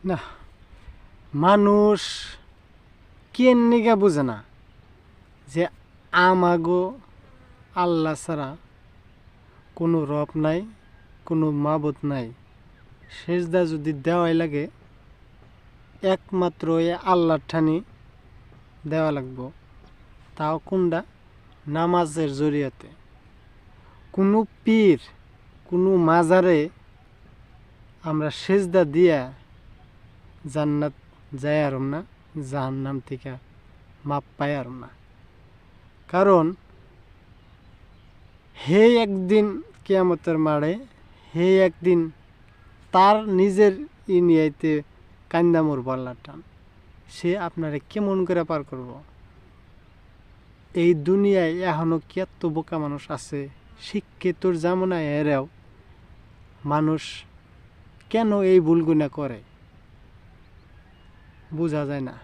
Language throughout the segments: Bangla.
না, মানুষ কেন নিগা বুঝে না যে আমাগো আল্লাহ ছাড়া কোনো রব নাই, কোনো মাবুদ নাই। সেজদা যদি দেওয়াই লাগে একমাত্র এই আল্লাহর ঠানি দেওয়া লাগবো, তাও কোনটা? নামাজের জরিয়াতে। কোনো পীর, কোনো মাজারে আমরা সেজদা দিয়া জান্নাত যাই আরম না, জাহান্নাম থেকে মাপ পাই আরম না। কারণ হে একদিন কিয়ামতের মাড়ে, হে একদিন তার নিজের নিয়াইতে কান্দা মরব আল্লাহর টান। সে আপনারে কেমন করে পার করব? এই দুনিয়ায় এখনো কি এত বোকা মানুষ আছে? শিক্ষিতর জামানায় এরাও মানুষ কেন এই ভুলগুনা করে বোঝা যায় না।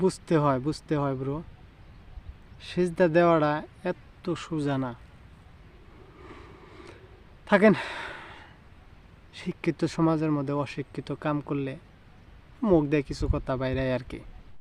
বুঝতে হয় ব্রো। সিজদা দেওয়াটা এত সোজা না। থাকেন, শিক্ষিত সমাজের মধ্যে অশিক্ষিত কাম করলে মুখ দিয়ে কিছু কথা বাইরে আর কি।